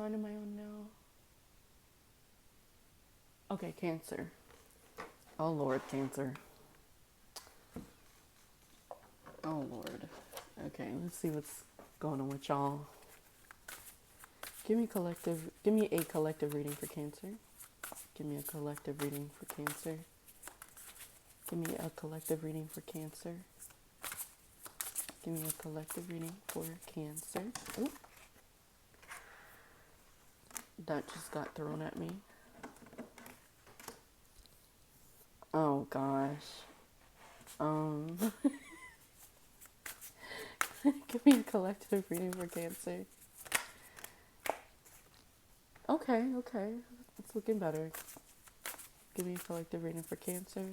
sign am I on now? Okay, Cancer. Oh Lord, Cancer. Oh Lord. Okay, let's see what's going on with y'all. Give me a collective reading for Cancer. Give me a collective reading for Cancer. Give me a collective reading for Cancer. Give me a collective reading for Cancer. Ooh, that just got thrown at me. Oh gosh. Give me a collective reading for Cancer. Okay. It's looking better. Give me a collective reading for Cancer.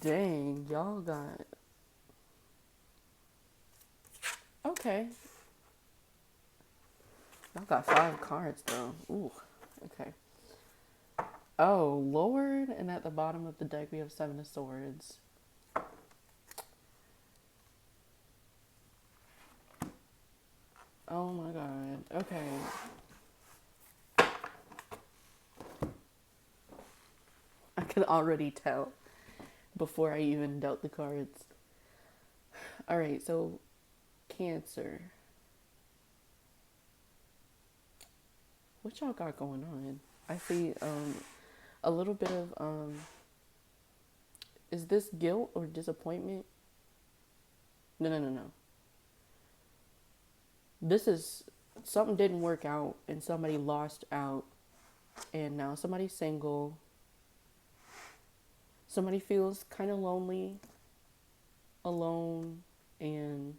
Dang, y'all got... Okay. Y'all got 5 cards, though. Ooh, okay. Oh, Lord, and at the bottom of the deck we have 7 of Swords. Oh my god, okay. I could already tell before I even dealt the cards. Alright, so Cancer. What y'all got going on? I see a little bit of is this guilt or disappointment? No. This is something didn't work out and somebody lost out and now somebody's single. Somebody feels kind of lonely, alone, and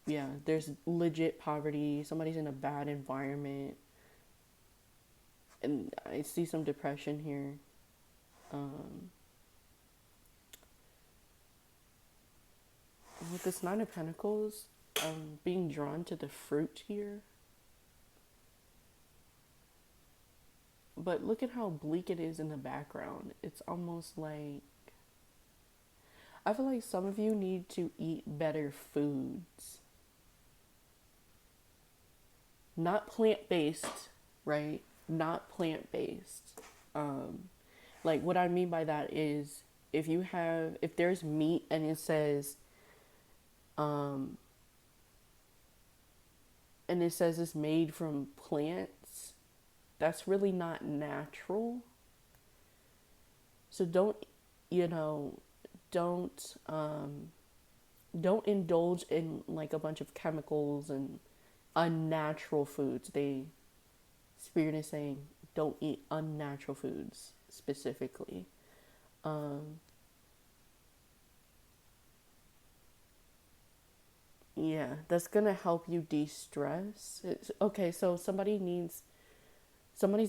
yeah, there's legit poverty. Somebody's in a bad environment, and I see some depression here. With this 9 of Pentacles, being drawn to the fruit here. But look at how bleak it is in the background. It's almost like... I feel like some of you need to eat better foods. Not plant-based, right? Not plant-based. Like what I mean by that is if there's meat and it says it's made from plants, that's really not natural. So don't indulge in like a bunch of chemicals and unnatural foods. Spirit is saying don't eat unnatural foods specifically. Yeah, that's gonna help you de-stress. Okay, so somebody's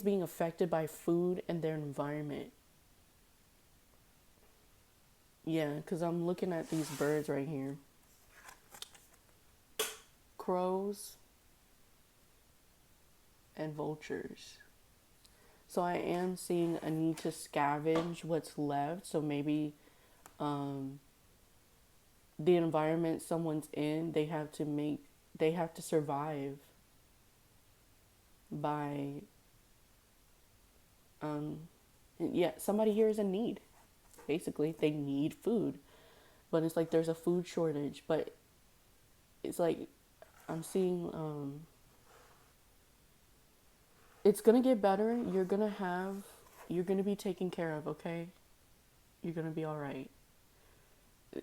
being affected by food and their environment. Yeah, because I'm looking at these birds right here. Crows and vultures. So I am seeing a need to scavenge what's left. So maybe the environment someone's in, they have to survive by somebody here is in need. Basically, they need food. But it's like there's a food shortage, but it's like I'm seeing it's going to get better. You're going to be taken care of, okay? You're going to be all right.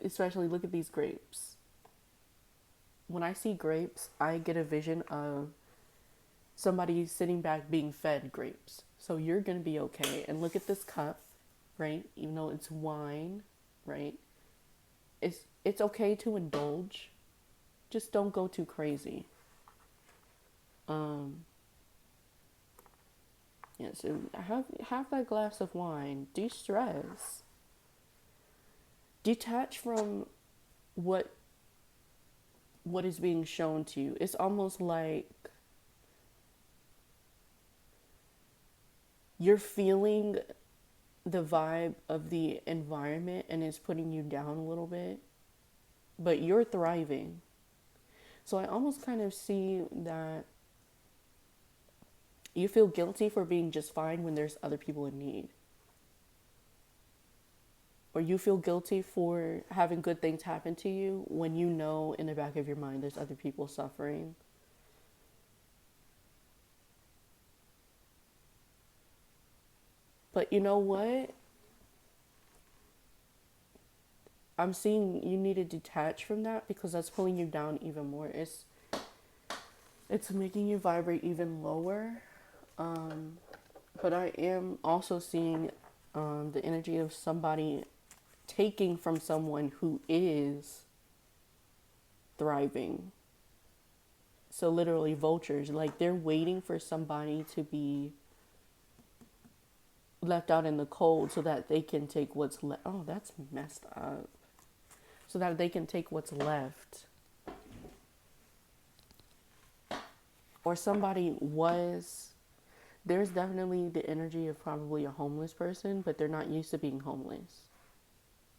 Especially look at these grapes. When I see grapes, I get a vision of somebody sitting back being fed grapes. So you're going to be okay. And look at this cup, right? Even though it's wine, right? It's okay to indulge. Just don't go too crazy. Yeah, so have that glass of wine. De-stress. Detach from what is being shown to you. It's almost like you're feeling the vibe of the environment and it's putting you down a little bit, but you're thriving. So I almost kind of see that you feel guilty for being just fine when there's other people in need. Or you feel guilty for having good things happen to you when you know in the back of your mind there's other people suffering. But you know what? I'm seeing you need to detach from that because that's pulling you down even more. It's making you vibrate even lower. Um, but I am also seeing the energy of somebody taking from someone who is thriving. So literally vultures, like they're waiting for somebody to be left out in the cold so that they can take what's left. Oh, that's messed up. So that they can take what's left. Or somebody was, there's definitely the energy of probably a homeless person, but they're not used to being homeless.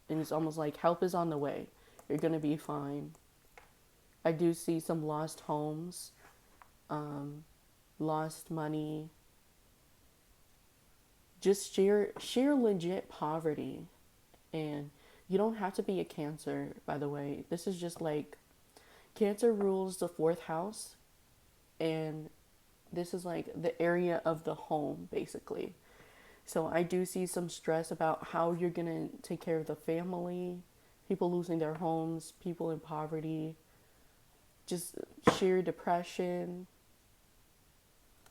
And it's almost like help is on the way. You're going to be fine. I do see some lost homes, lost money, just sheer legit poverty. And you don't have to be a Cancer, by the way. This is just like Cancer rules the fourth house, and this is like the area of the home, basically. So I do see some stress about how you're gonna take care of the family, people losing their homes, people in poverty, just sheer depression.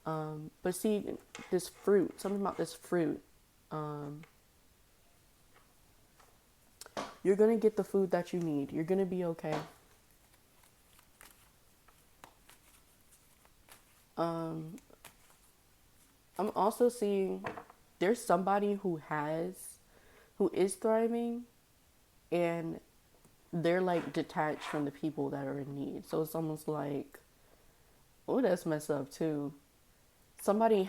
But see, this fruit, something about this fruit. Um, you're gonna get the food that you need. You're gonna be okay. Um, I'm also seeing there's somebody who is thriving, and they're like detached from the people that are in need. So it's almost like, oh, that's messed up too. Somebody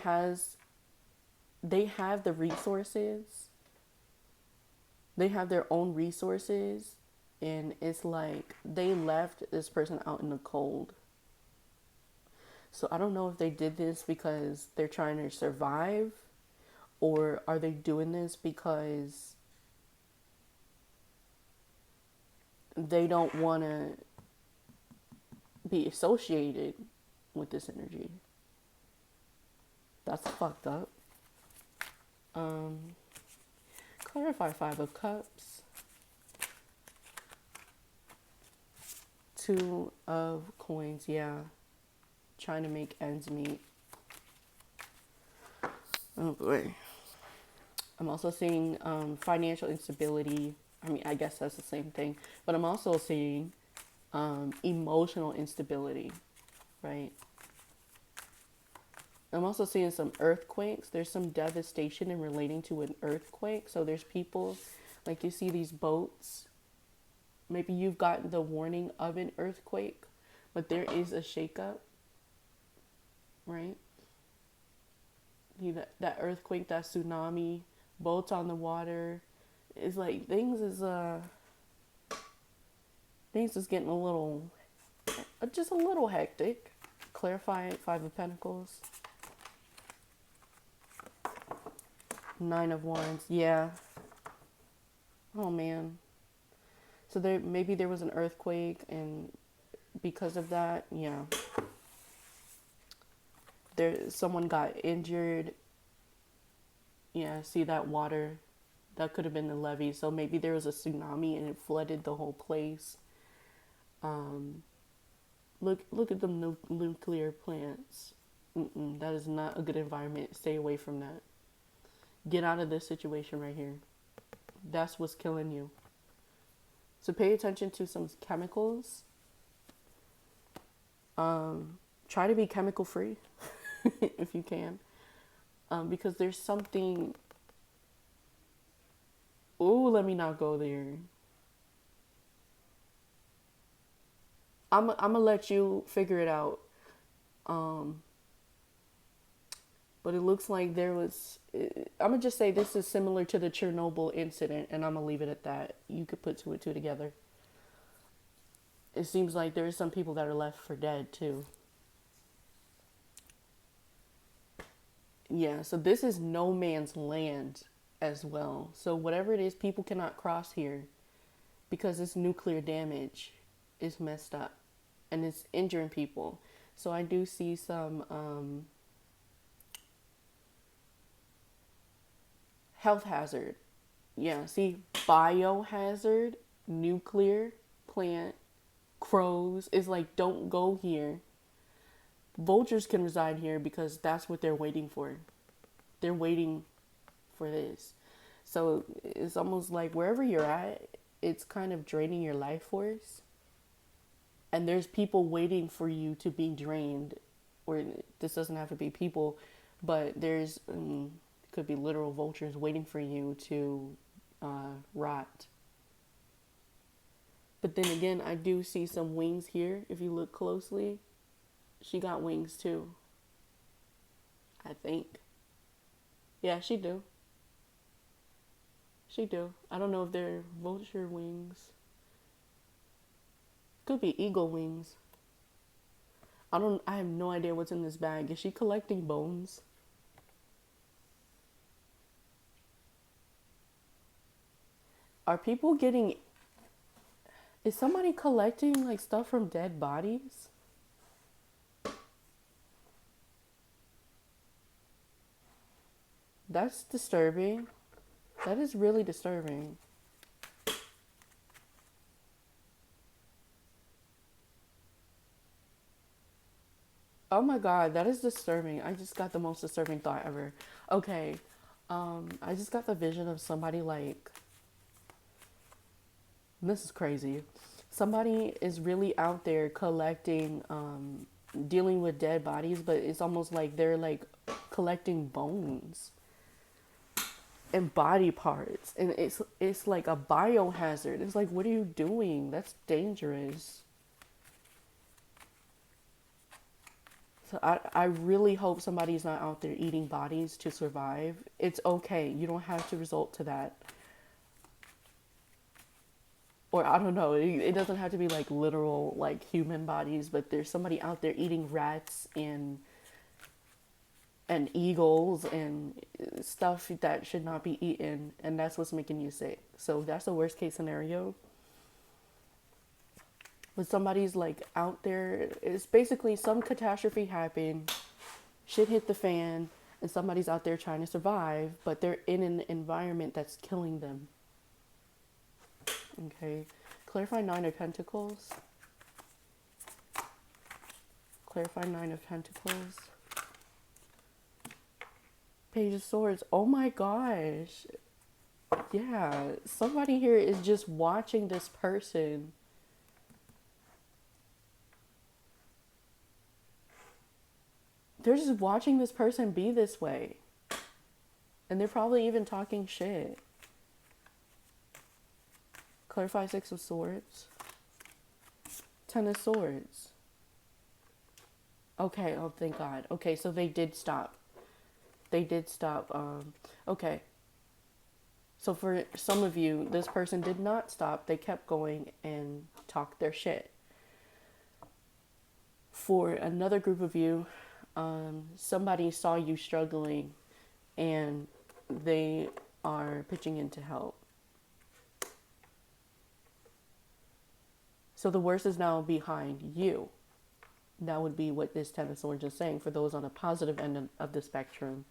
they have the resources, they have their own resources, and it's like they left this person out in the cold. So I don't know if they did this because they're trying to survive, or are they doing this because they don't want to be associated with this energy. That's fucked up. Um, Clarify Five of Cups, Two of Coins, yeah. Trying to make ends meet. Oh boy. I'm also seeing financial instability. I mean, I guess that's the same thing. But I'm also seeing emotional instability, right? I'm also seeing some earthquakes. There's some devastation in relating to an earthquake. So there's people, like you see these boats. Maybe you've gotten the warning of an earthquake, but there is a shakeup, right? That earthquake, that tsunami, boats on the water. It's like things is getting a little, just a little hectic. Clarify Five of Pentacles. Nine of Wands, yeah. Oh man. So maybe there was an earthquake, and because of that, yeah, someone got injured. Yeah, see that water, that could have been the levee. So maybe there was a tsunami and it flooded the whole place. Um, look at the nuclear plants. That is not a good environment. Stay away from that. Get out of this situation right here. That's what's killing you. So pay attention to some chemicals. Try to be chemical free if you can. Because there's something. Ooh, let me not go there. I'm gonna let you figure it out. Um, but it looks like there was. I'm gonna just say this is similar to the Chernobyl incident, and I'm gonna leave it at that. You could put two and two together. It seems like there are some people that are left for dead too. Yeah, so this is no man's land as well. So whatever it is, people cannot cross here because this nuclear damage is messed up and it's injuring people. So I do see some health hazard. Yeah, see biohazard, nuclear plant, crows. It's like don't go here. Vultures can reside here because that's what they're waiting for. They're waiting for this. So it's almost like wherever you're at, it's kind of draining your life force. And there's people waiting for you to be drained. Or this doesn't have to be people, but there's could be literal vultures waiting for you to rot. But then again, I do see some wings here. If you look closely, she got wings too. I think. Yeah, she do. She do. I don't know if they're vulture wings. Could be eagle wings. I have no idea what's in this bag. Is she collecting bones? Are people getting... Is somebody collecting like stuff from dead bodies? That's disturbing. That is really disturbing. Oh my god, that is disturbing. I just got the most disturbing thought ever. Okay, I just got the vision of somebody like... This is crazy. Somebody is really out there collecting, dealing with dead bodies, but it's almost like they're like collecting bones and body parts, and it's like a biohazard. It's like, what are you doing? That's dangerous. So I really hope somebody's not out there eating bodies to survive. It's okay. You don't have to resort to that. Or I don't know. It doesn't have to be like literal like human bodies, but there's somebody out there eating rats and eagles and stuff that should not be eaten, and that's what's making you sick. So that's the worst case scenario. When somebody's like out there, it's basically some catastrophe happened, shit hit the fan, and somebody's out there trying to survive, but they're in an environment that's killing them. Okay, clarify Nine of Pentacles. Clarify Nine of Pentacles. Page of Swords. Oh my gosh. Yeah, somebody here is just watching this person. They're just watching this person be this way. And they're probably even talking shit. Clarify Six of Swords. Ten of Swords. Okay, oh thank God. Okay, so they did stop. They did stop. Okay. So for some of you, this person did not stop. They kept going and talked their shit. For another group of you, somebody saw you struggling and they are pitching in to help. So the worst is now behind you. That would be what this Ten of Swords is saying for those on the positive end of the spectrum.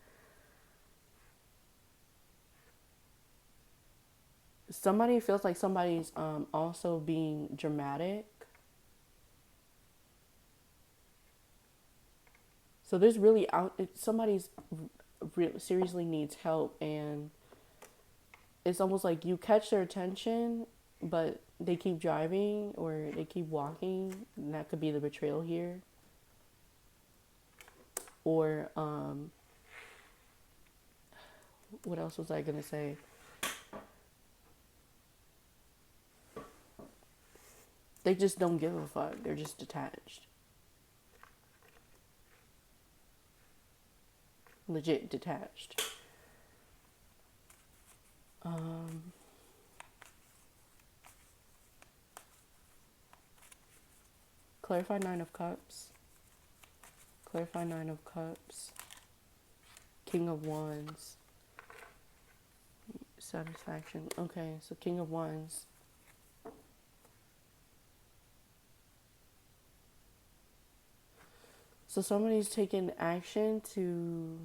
Somebody feels like somebody's also being dramatic. So there's really somebody's seriously needs help, and it's almost like you catch their attention, but they keep driving or they keep walking, and that could be the betrayal here. Or what else was I gonna say? They just don't give a fuck. They're just detached. Legit detached. Clarify Nine of Cups. Clarify Nine of Cups. King of Wands. Satisfaction. Okay, so King of Wands. So somebody's taking action to...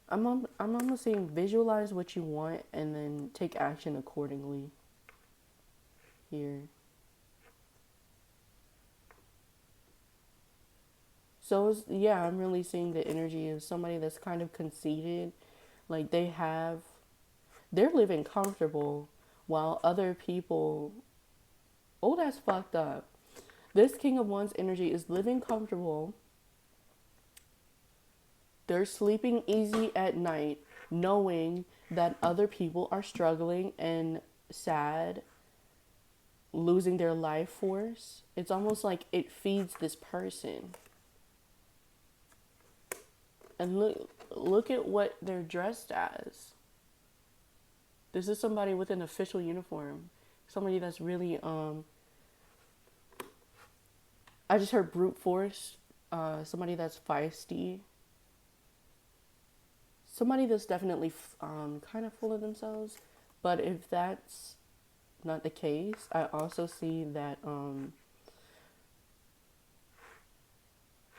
I'm almost saying visualize what you want and then take action accordingly. Here. So, yeah, I'm really seeing the energy of somebody that's kind of conceited. Like, they're living comfortable while other people, oh, that's fucked up. This King of Wands energy is living comfortable. They're sleeping easy at night, knowing that other people are struggling and sad, losing their life force. It's almost like it feeds this person. And look at what they're dressed as. This is somebody with an official uniform. Somebody that's really, I just heard brute force. Somebody that's feisty. Somebody that's definitely kind of full of themselves. But if that's not the case, I also see that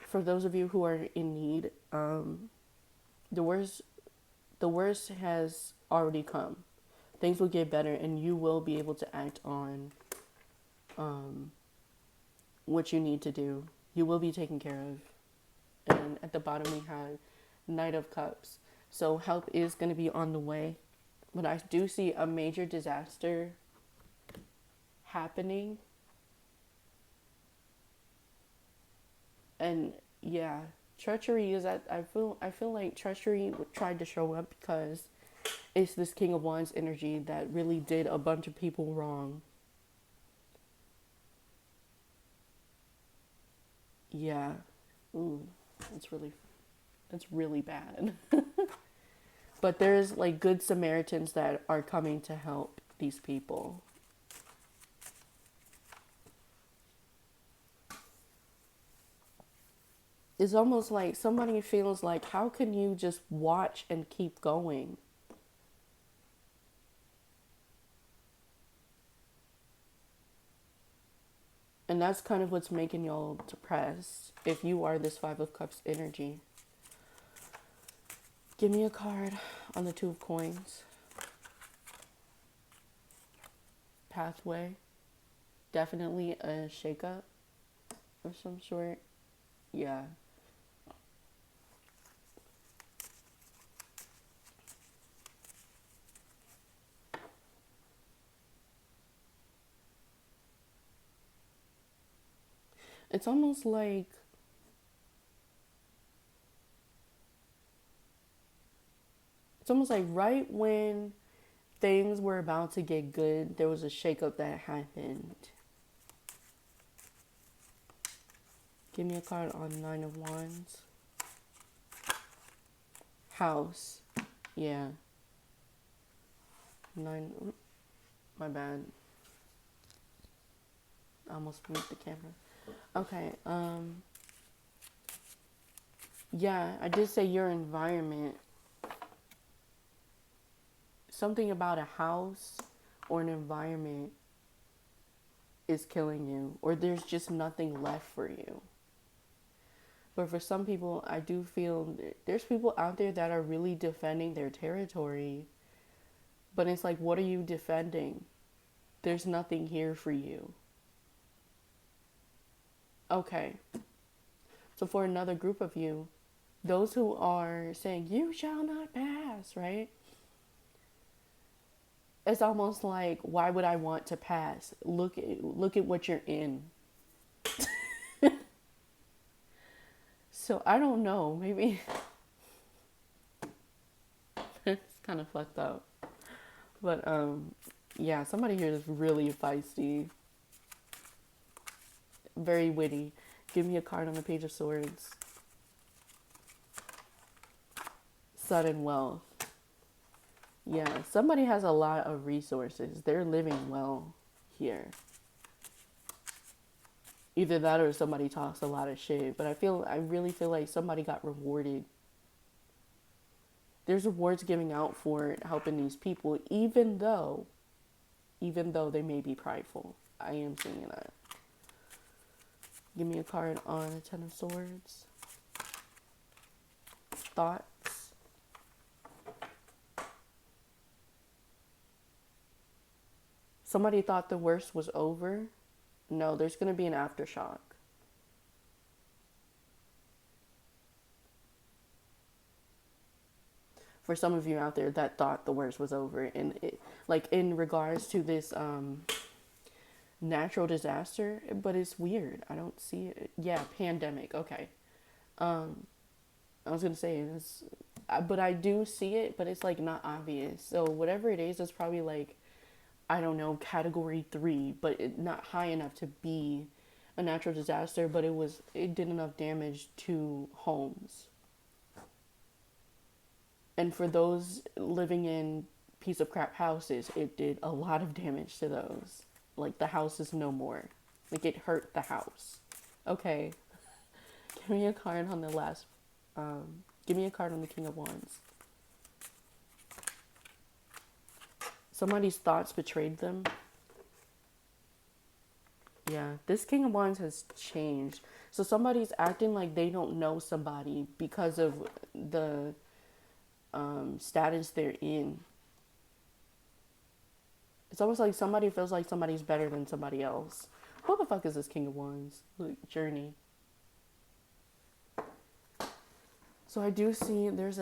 for those of you who are in need, the worst has already come. Things will get better, and you will be able to act on what you need to do. You will be taken care of. And at the bottom we have Knight of Cups. So help is going to be on the way. But I do see a major disaster happening. And yeah, treachery is at, I feel like treachery tried to show up because it's this King of Wands energy that really did a bunch of people wrong. Yeah. Ooh, that's really bad. But there's like good Samaritans that are coming to help these people. It's almost like somebody feels like, how can you just watch and keep going? And that's kind of what's making y'all depressed if you are this Five of Cups energy. Give me a card on the Two of Coins. Pathway. Definitely a shakeup of some sort. Yeah. It's almost like right when things were about to get good, there was a shakeup that happened. Give me a card on Nine of Wands. House. Yeah. Nine. My bad. I almost moved the camera. Okay. Yeah, I did say your environment. Something about a house or an environment is killing you, or there's just nothing left for you. But for some people, I do feel there's people out there that are really defending their territory. But it's like, what are you defending? There's nothing here for you. Okay. So for another group of you, those who are saying, you shall not pass, right? It's almost like, why would I want to pass? Look at what you're in. So I don't know, maybe it's kind of fucked up. But yeah, somebody here is really feisty. Very witty. Give me a card on the Page of Swords. Sudden wealth. Yeah, somebody has a lot of resources. They're living well here. Either that or somebody talks a lot of shit. But I really feel like somebody got rewarded. There's rewards giving out for helping these people, even though they may be prideful. I am seeing that. Give me a card on the Ten of Swords. Thoughts. Somebody thought the worst was over. No, there's going to be an aftershock. For some of you out there that thought the worst was over, and like in regards to this natural disaster, but it's weird. I don't see it. Yeah, pandemic. Okay. I was gonna say this, but I do see it, but it's like not obvious. So whatever it is, it's probably like, I don't know, category 3, but not high enough to be a natural disaster. But it did enough damage to homes, and for those living in piece of crap houses, it did a lot of damage to those. Like the house is no more. Like it hurt the house. Okay, give me a card on the last. Give me a card on the King of Wands. Somebody's thoughts betrayed them. Yeah, this King of Wands has changed. So somebody's acting like they don't know somebody because of the status they're in. It's almost like somebody feels like somebody's better than somebody else. Who the fuck is this King of Wands? Journey. So I do see there's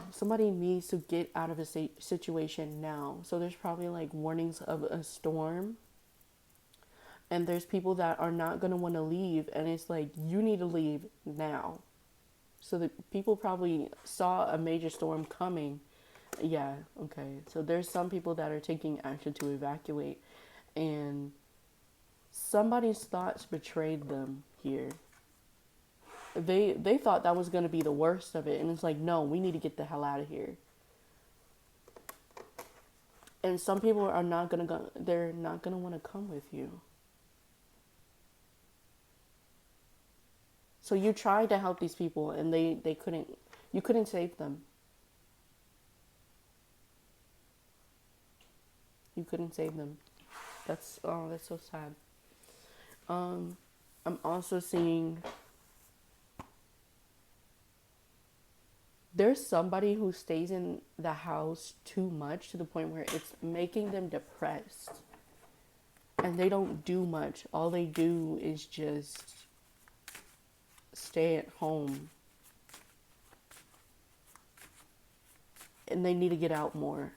somebody needs to get out of a situation now. So there's probably like warnings of a storm. And there's people that are not going to want to leave. And it's like, you need to leave now. So the people probably saw a major storm coming. Yeah, okay. So there's some people that are taking action to evacuate. And somebody's thoughts betrayed them here. They thought that was going to be the worst of it. And it's like, no, we need to get the hell out of here. And some people are not going to go, they're not going to want to come with you. So you tried to help these people and they couldn't, you couldn't save them. You couldn't save them. That's so sad. I'm also seeing there's somebody who stays in the house too much to the point where it's making them depressed. And they don't do much. All they do is just stay at home. And they need to get out more.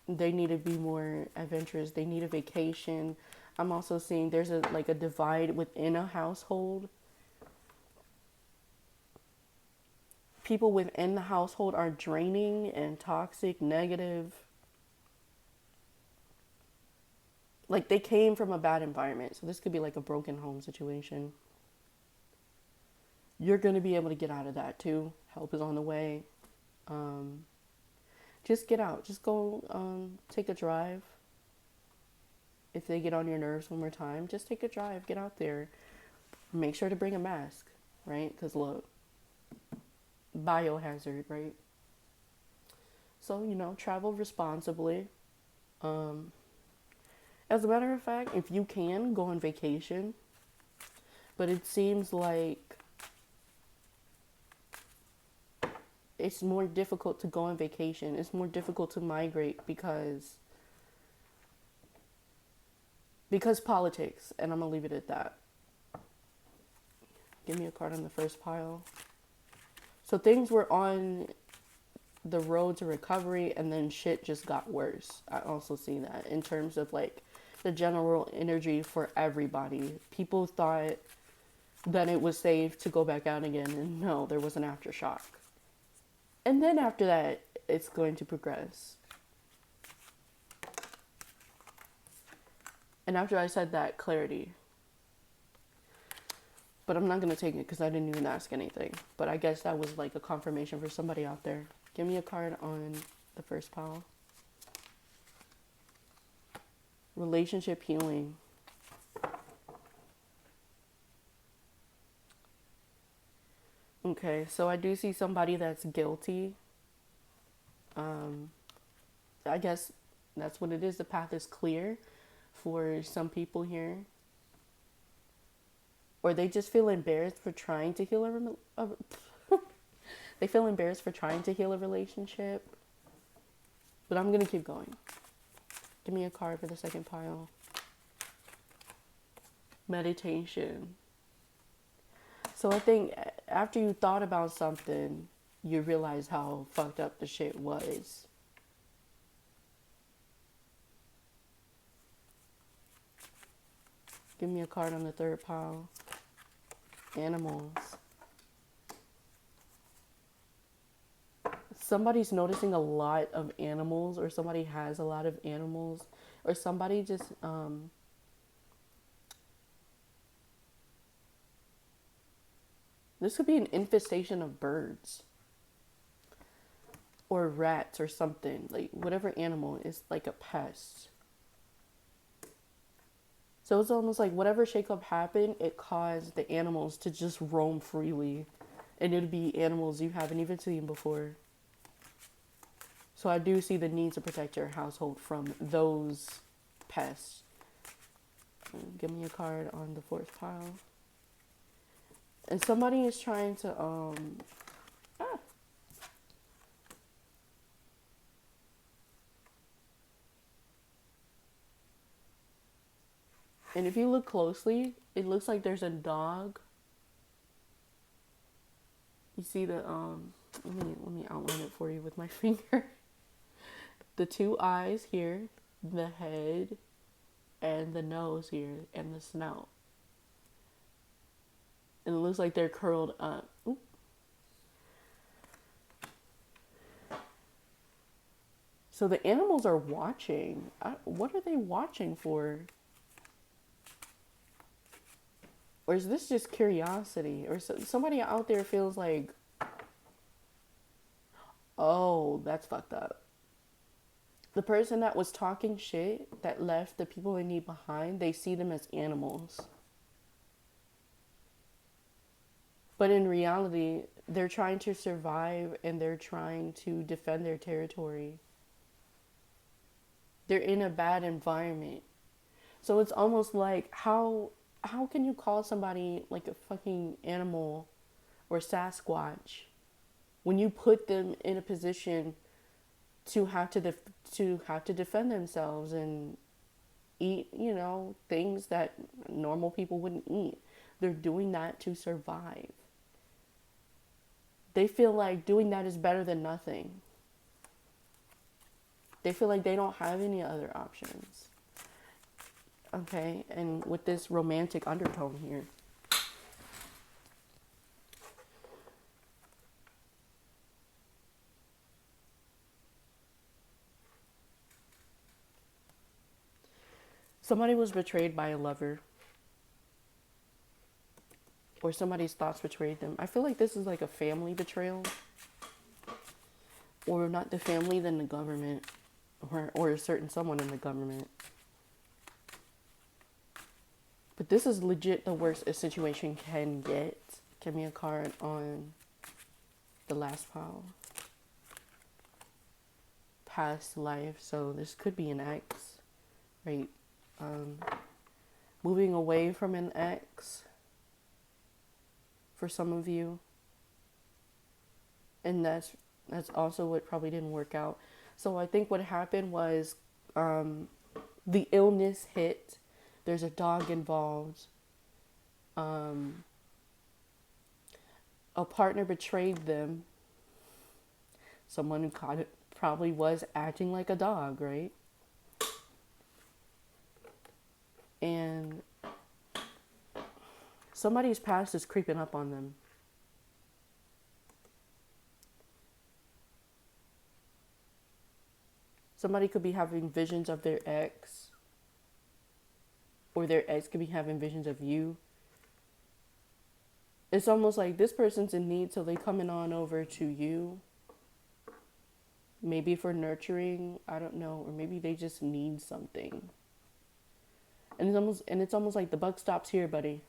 They need to be more adventurous. They need a vacation. I'm also seeing there's a divide within a household. People within the household are draining and toxic, negative. Like they came from a bad environment. So this could be like a broken home situation. You're going to be able to get out of that too. Help is on the way. Just get out. Just go take a drive. If they get on your nerves one more time, just take a drive. Get out there. Make sure to bring a mask, right? Because look, biohazard, right? So, travel responsibly. As a matter of fact, if you can, go on vacation. But it seems like it's more difficult to go on vacation. It's more difficult to migrate because politics, and I'm going to leave it at that. Give me a card on the first pile. So things were on the road to recovery, and then shit just got worse. I also see that in terms of like the general energy for everybody. People thought that it was safe to go back out again, and no, there was an aftershock. And then after that, it's going to progress. And after I said that, clarity. But I'm not going to take it because I didn't even ask anything. But I guess that was like a confirmation for somebody out there. Give me a card on the first pile. Relationship healing. Okay, so I do see somebody that's guilty. Um, I guess that's what it is. The path is clear for some people here. Or they just feel embarrassed for trying to heal they feel embarrassed for trying to heal a relationship. But I'm going to keep going. Give me a card for the second pile. Meditation. So I think after you thought about something, you realize how fucked up the shit was. Give me a card on the third pile. Animals. Somebody's noticing a lot of animals, or somebody has a lot of animals, or somebody just this could be an infestation of birds or rats or something. Like whatever animal is like a pest. So it's almost like whatever shakeup happened, it caused the animals to just roam freely. And it'd be animals you haven't even seen before. So I do see the need to protect your household from those pests. Give me a card on the fourth pile. And somebody is trying to and if you look closely, it looks like there's a dog. You see the let me outline it for you with my finger. The two eyes here, the head, and the nose here, and the snout. And it looks like they're curled up. Oop. So the animals are watching. What are they watching for? Or is this just curiosity? Or somebody out there feels like, oh, that's fucked up. The person that was talking shit, that left the people in need behind, they see them as animals. But in reality, they're trying to survive and they're trying to defend their territory. They're in a bad environment. So it's almost like, how can you call somebody like a fucking animal or Sasquatch when you put them in a position to have to defend themselves and eat, things that normal people wouldn't eat. They're doing that to survive. They feel like doing that is better than nothing. They feel like they don't have any other options. Okay, and with this romantic undertone here. Somebody was betrayed by a lover. Or somebody's thoughts betrayed them. I feel like this is like a family betrayal. Or not the family, then the government. Or a certain someone in the government. But this is legit the worst a situation can get. Give me a card on the last pile. Past life. So this could be an ex. Right? Moving away from an ex. For some of you. And that's also what probably didn't work out. So I think what happened was the illness hit. There's a dog involved. A partner betrayed them. Someone who caught it probably was acting like a dog, right? And somebody's past is creeping up on them. Somebody could be having visions of their ex. Or their ex could be having visions of you. It's almost like this person's in need, so they coming on over to you. Maybe for nurturing, I don't know. Or maybe they just need something. And it's almost like the buck stops here, buddy.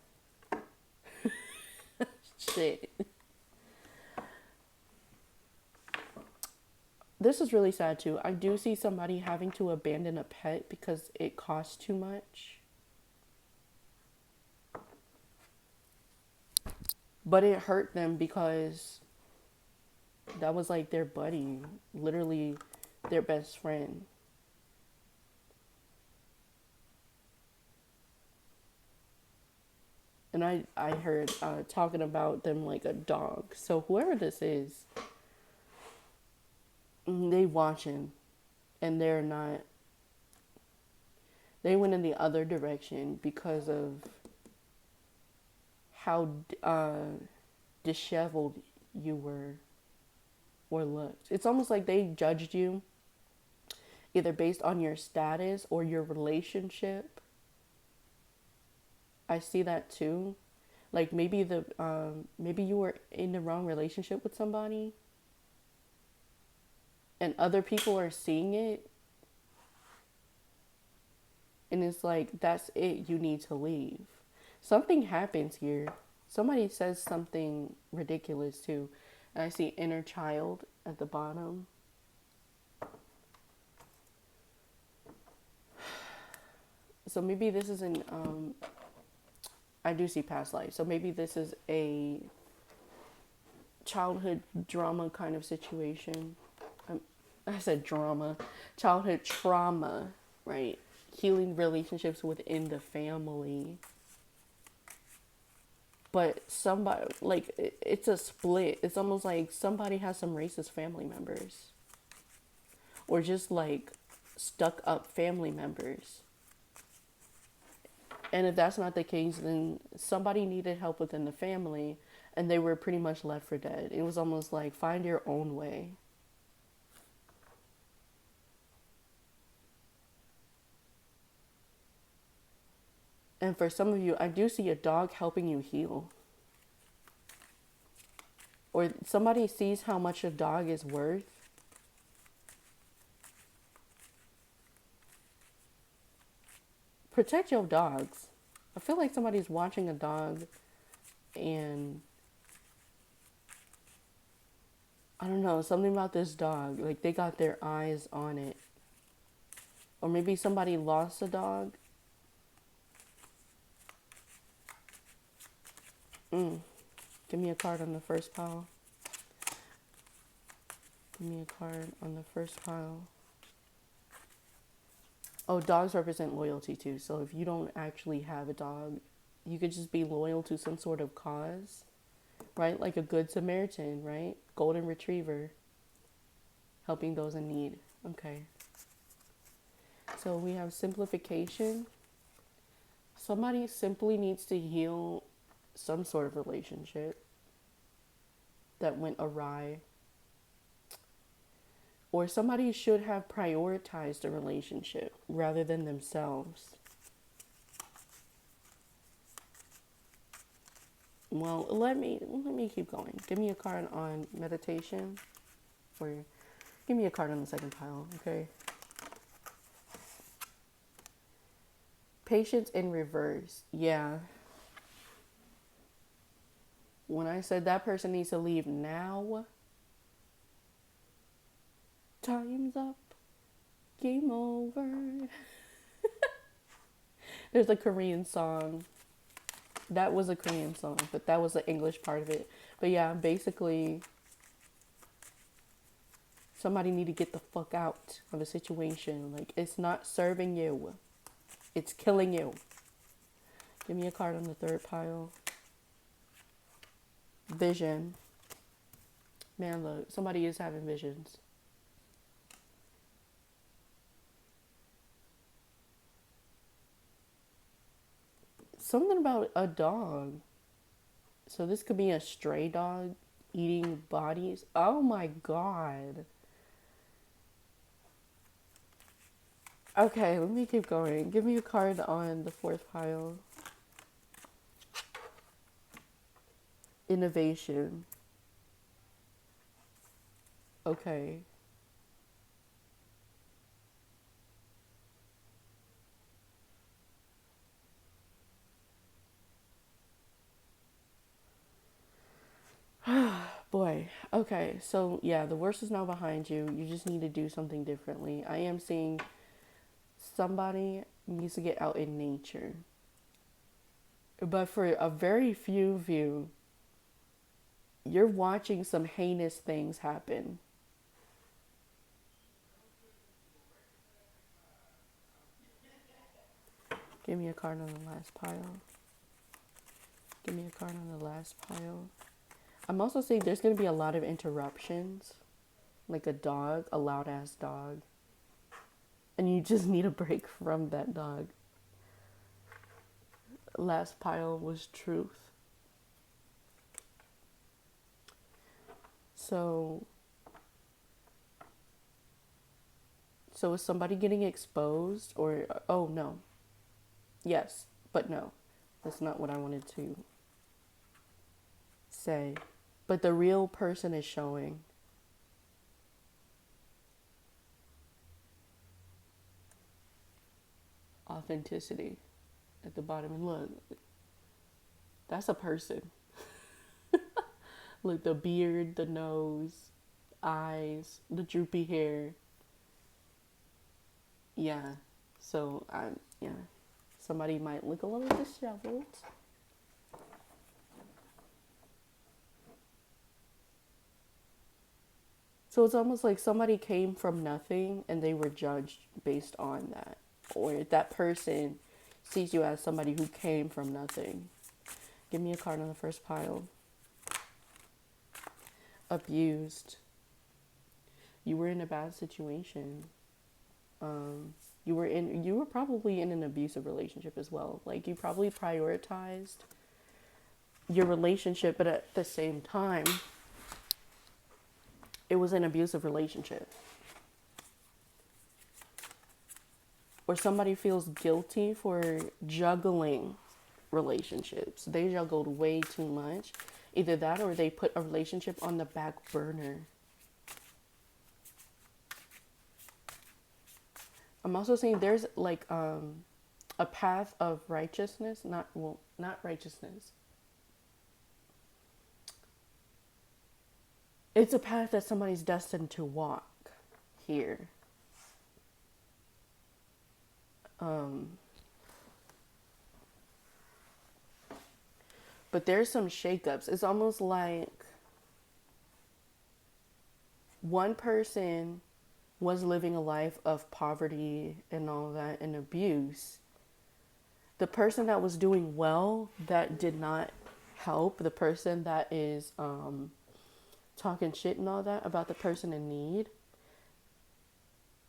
Shit. this is really sad too. I do see somebody having to abandon a pet because it costs too much. But it hurt them because that was like their buddy, literally their best friend. And I heard talking about them like a dog. So whoever this is, they watching, and they're not. They went in the other direction because of how disheveled you were or looked. It's almost like they judged you either based on your status or your relationship. I see that too. Like maybe maybe you were in the wrong relationship with somebody and other people are seeing it, and it's like that's it, you need to leave. Something happens here. Somebody says something ridiculous too. And I see inner child at the bottom. So maybe this is an I do see past life. So maybe this is a childhood drama kind of situation. I said drama. Childhood trauma, right? Healing relationships within the family. But somebody, like, it's a split. It's almost like somebody has some racist family members. Or just like stuck up family members. And if that's not the case, then somebody needed help within the family and they were pretty much left for dead. It was almost like find your own way. And for some of you, I do see a dog helping you heal. Or somebody sees how much a dog is worth. Protect your dogs. I feel like somebody's watching a dog and I don't know, something about this dog. Like they got their eyes on it. Or maybe somebody lost a dog. Give me a card on the first pile. Give me a card on the first pile. Oh, dogs represent loyalty too. So if you don't actually have a dog, you could just be loyal to some sort of cause, right? Like a good Samaritan, right? Golden retriever, helping those in need. Okay. So we have simplification. Somebody simply needs to heal some sort of relationship that went awry. Or somebody should have prioritized a relationship rather than themselves. Well, let me keep going. Give me a card on meditation, or give me a card on the second pile, okay? Patience in reverse. Yeah. When I said that person needs to leave now, time's up, game over. There's a Korean song. That was a Korean song, but that was the English part of it. But yeah, basically, somebody need to get the fuck out of a situation. Like, it's not serving you. It's killing you. Give me a card on the third pile. Vision. Man, look, somebody is having visions. Something about a dog. So this could be a stray dog eating bodies. Oh my god. Okay, let me keep going. Give me a card on the fourth pile. Innovation. Okay. Boy, Okay. So yeah, the worst is now behind you. You just need to do something differently. I am seeing somebody needs to get out in nature. But for a very few of you, you're watching some heinous things happen. Give me a card on the last pile. Give me a card on the last pile. I'm also seeing there's going to be a lot of interruptions. Like a dog, a loud ass dog. And you just need a break from that dog. Last pile was truth. So is somebody getting exposed or oh no. Yes, but no. That's not what I wanted to say. But the real person is showing. Authenticity at the bottom. And look, that's a person. Look, the beard, the nose, eyes, the droopy hair. Yeah. So, yeah. Somebody might look a little disheveled. So it's almost like somebody came from nothing and they were judged based on that. Or that person sees you as somebody who came from nothing. Give me a card on the first pile. Abused. You were in a bad situation. You were probably in an abusive relationship as well. Like you probably prioritized your relationship, but at the same time, it was an abusive relationship. Or somebody feels guilty for juggling relationships. They juggled way too much. Either that or they put a relationship on the back burner. I'm also saying there's like a path of righteousness, not righteousness. It's a path that somebody's destined to walk here. But there's some shakeups. It's almost like one person was living a life of poverty and all that and abuse. The person that was doing well, that did not help. The person that is talking shit and all that about the person in need,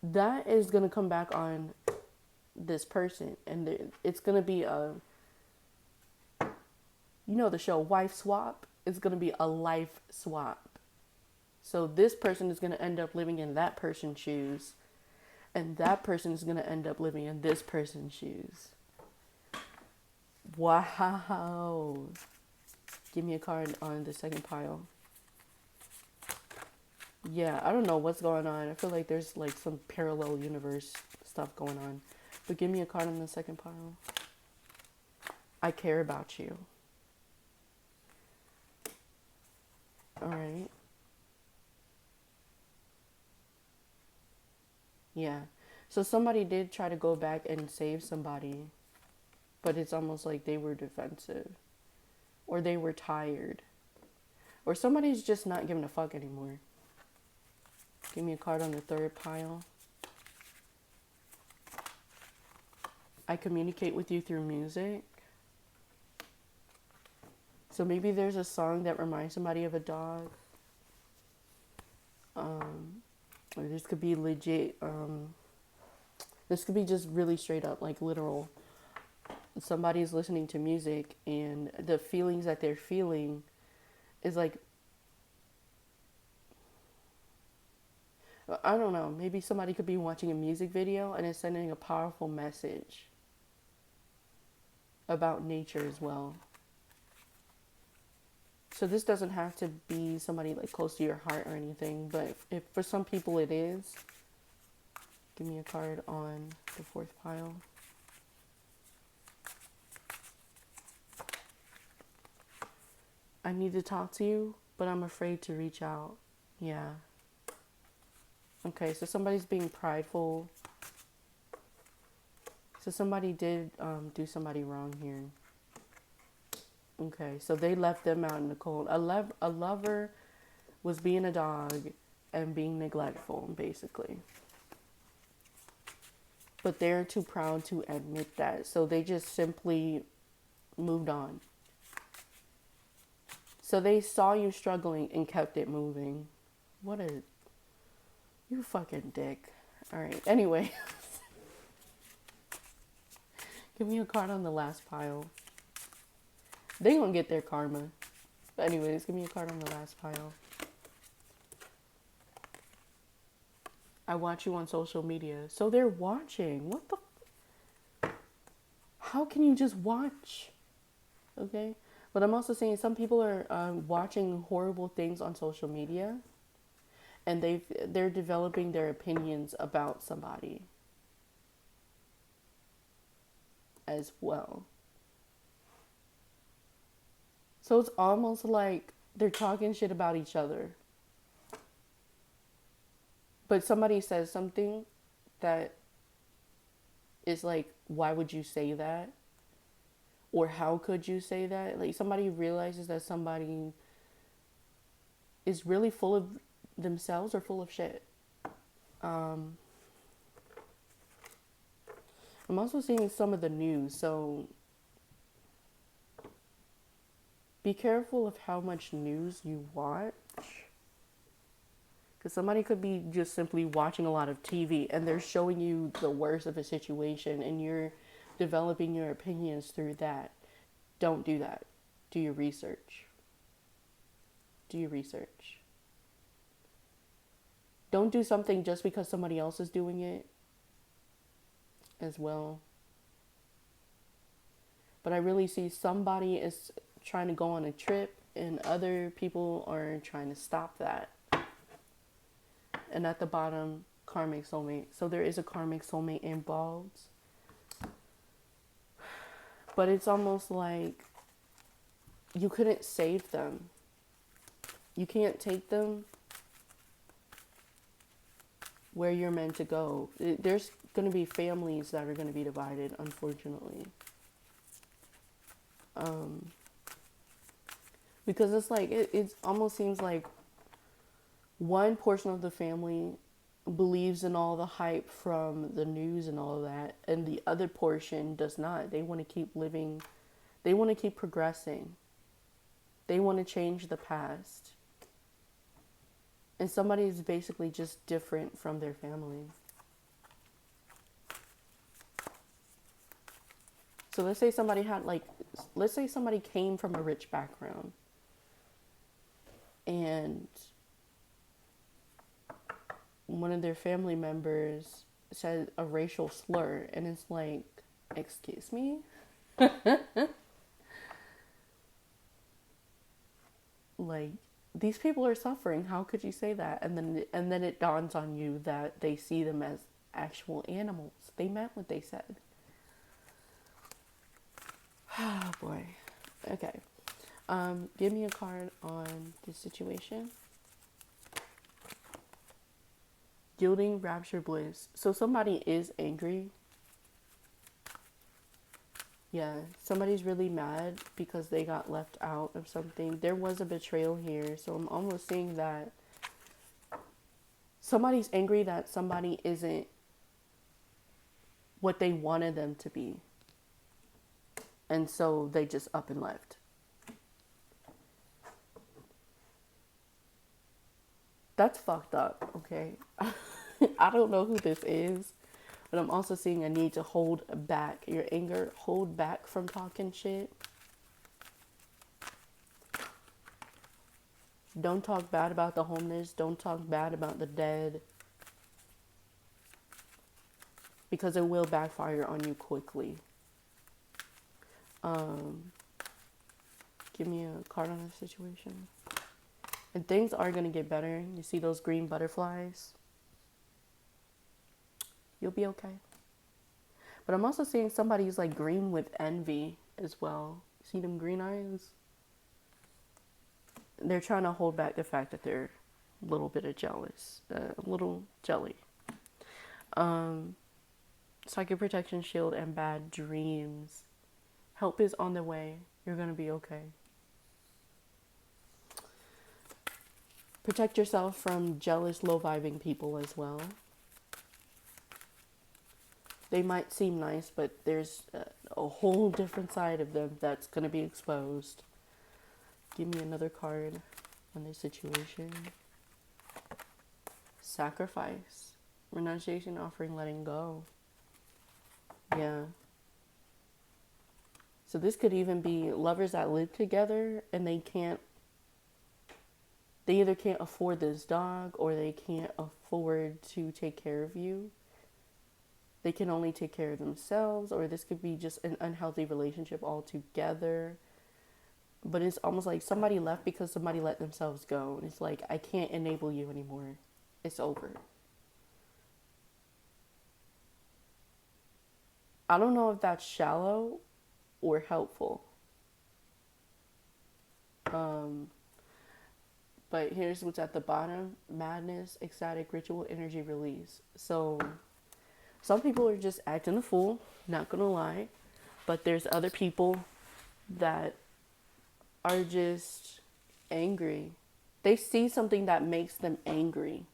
that is going to come back on this person. And it's going to be the show Wife Swap? It's going to be a life swap. So this person is going to end up living in that person's shoes. And that person is going to end up living in this person's shoes. Wow. Give me a card on the second pile. Yeah, I don't know what's going on. I feel like there's like some parallel universe stuff going on. But give me a card on the second pile. I care about you. Alright. Yeah. So somebody did try to go back and save somebody. But it's almost like they were defensive. Or they were tired. Or somebody's just not giving a fuck anymore. Give me a card on the third pile. I communicate with you through music. So maybe there's a song that reminds somebody of a dog. Or this could be legit. This could be just really straight up, like literal. Somebody's listening to music and the feelings that they're feeling is like, I don't know, maybe somebody could be watching a music video and it's sending a powerful message about nature as well. So this doesn't have to be somebody like close to your heart or anything, but if for some people it is. Give me a card on the fourth pile. I need to talk to you, but I'm afraid to reach out. Yeah. Okay, so somebody's being prideful. So somebody did do somebody wrong here. Okay, so they left them out in the cold. A lover was being a dog and being neglectful, basically. But they're too proud to admit that. So they just simply moved on. So they saw you struggling and kept it moving. What a... You fucking dick. Alright, anyway. Give me a card on the last pile. They gonna get their karma. But anyways, give me a card on the last pile. I watch you on social media. So they're watching. What the... How can you just watch? Okay? But I'm also saying some people are watching horrible things on social media. And they're developing their opinions about somebody as well. So it's almost like they're talking shit about each other. But somebody says something that is like, why would you say that? Or how could you say that? Like somebody realizes that somebody is really full of themselves or full of shit. I'm also seeing some of the news, so be careful of how much news you watch. Because somebody could be just simply watching a lot of TV and they're showing you the worst of a situation and you're developing your opinions through that. Don't do that. Do your research. Do your research. Don't do something just because somebody else is doing it as well. But I really see somebody is trying to go on a trip and other people are trying to stop that. And at the bottom, karmic soulmate. So there is a karmic soulmate involved. But it's almost like you couldn't save them. You can't take them where you're meant to go. There's going to be families that are going to be divided, unfortunately. Because it's like, it almost seems like one portion of the family believes in all the hype from the news and all of that, and the other portion does not. They want to keep living, they want to keep progressing. They want to change the past. And somebody is basically just different from their family. So let's say somebody had let's say somebody came from a rich background and one of their family members said a racial slur and it's like, excuse me? Like, these people are suffering. How could you say that? And then it dawns on you that they see them as actual animals. They meant what they said. Oh boy. Okay. Give me a card on this situation. Gilding, rapture, bliss. So somebody is angry. Yeah, somebody's really mad because they got left out of something. There was a betrayal here, so I'm almost seeing that somebody's angry that somebody isn't what they wanted them to be. And so they just up and left. That's fucked up, okay? I don't know who this is. But I'm also seeing a need to hold back your anger. Hold back from talking shit. Don't talk bad about the homeless. Don't talk bad about the dead. Because it will backfire on you quickly. Give me a card on this situation. And things are going to get better. You see those green butterflies? You'll be okay. But I'm also seeing somebody's like green with envy as well. See them green eyes? they're trying to hold back the fact that they're a little bit of jealous, a little jelly. Um, Psychic protection shield and bad dreams. Help is on the way. You're gonna be okay. Protect yourself from jealous, low-vibing people as well. They might seem nice, but there's a whole different side of them that's going to be exposed. Give me another card on this situation. Sacrifice. Renunciation, offering, letting go. Yeah. So this could even be lovers that live together and they either can't afford this dog or they can't afford to take care of you. They can only take care of themselves, or this could be just an unhealthy relationship altogether. But it's almost like somebody left because somebody let themselves go. And it's like, I can't enable you anymore. It's over. I don't know if that's shallow or helpful. But here's what's at the bottom. Madness, ecstatic, ritual, energy release. So some people are just acting a fool, not gonna lie. But there's other people that are just angry. They see something that makes them angry.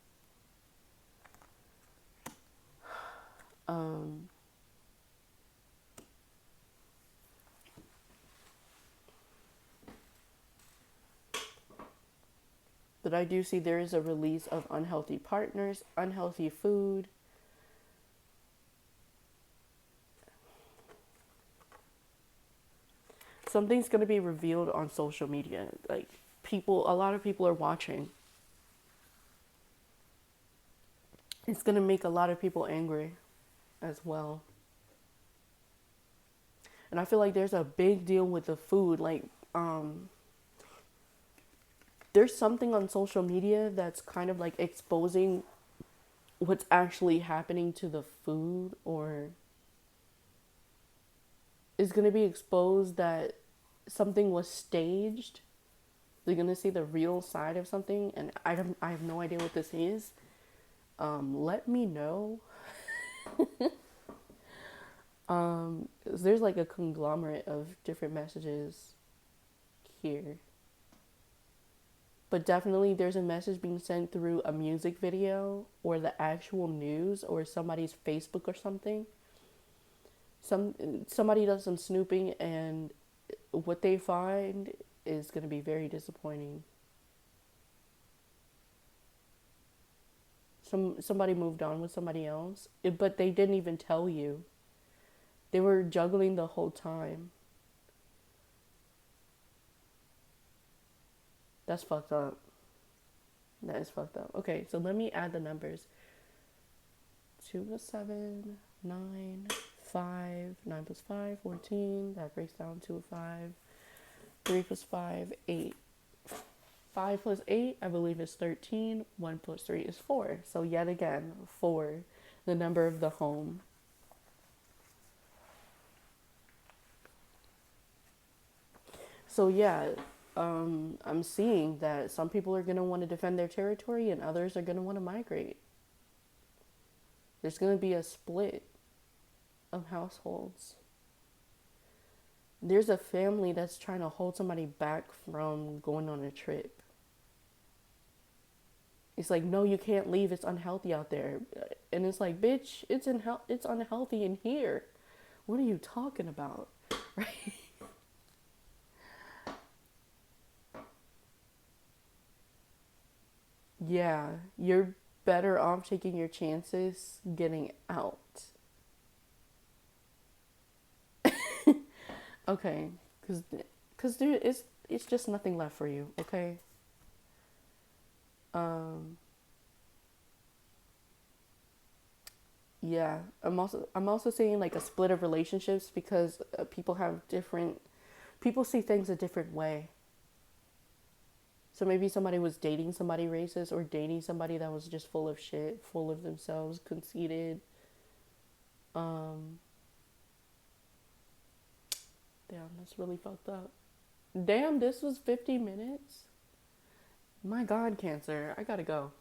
But I do see there is a release of unhealthy partners, unhealthy food. Something's going to be revealed on social media. Like a lot of people are watching. It's going to make a lot of people angry as well. And I feel like there's a big deal with the food. Like, there's something on social media that's kind of like exposing what's actually happening to the food, or is going to be exposed that something was staged. They're going to see the real side of something, and I have no idea what this is. Let me know. There's like a conglomerate of different messages here. But definitely there's a message being sent through a music video or the actual news or somebody's Facebook or something. Somebody does some snooping and what they find is going to be very disappointing. Somebody moved on with somebody else, but they didn't even tell you. They were juggling the whole time. That's fucked up. That is fucked up. Okay, so let me add the numbers. 2 plus 7, 9, 5, 9 plus 5, 14. That breaks down to a 5. 3 plus 5, 8. 5 plus 8, I believe, is 13. 1 plus 3 is 4. So yet again, 4, the number of the home. So yeah, I'm seeing that some people are going to want to defend their territory and others are going to want to migrate. There's going to be a split of households. There's a family that's trying to hold somebody back from going on a trip. It's like, no, you can't leave. It's unhealthy out there. And it's like, bitch, it's unhealthy in here. What are you talking about? Right? Yeah, you're better off taking your chances getting out. Okay, because there is, it's just nothing left for you. Okay. Um. Yeah, I'm also seeing like a split of relationships because people see things a different way. So maybe somebody was dating somebody racist or dating somebody that was just full of shit, full of themselves, conceited. Um, Damn, that's really fucked up. Damn, this was 50 minutes. My God, Cancer, I gotta go.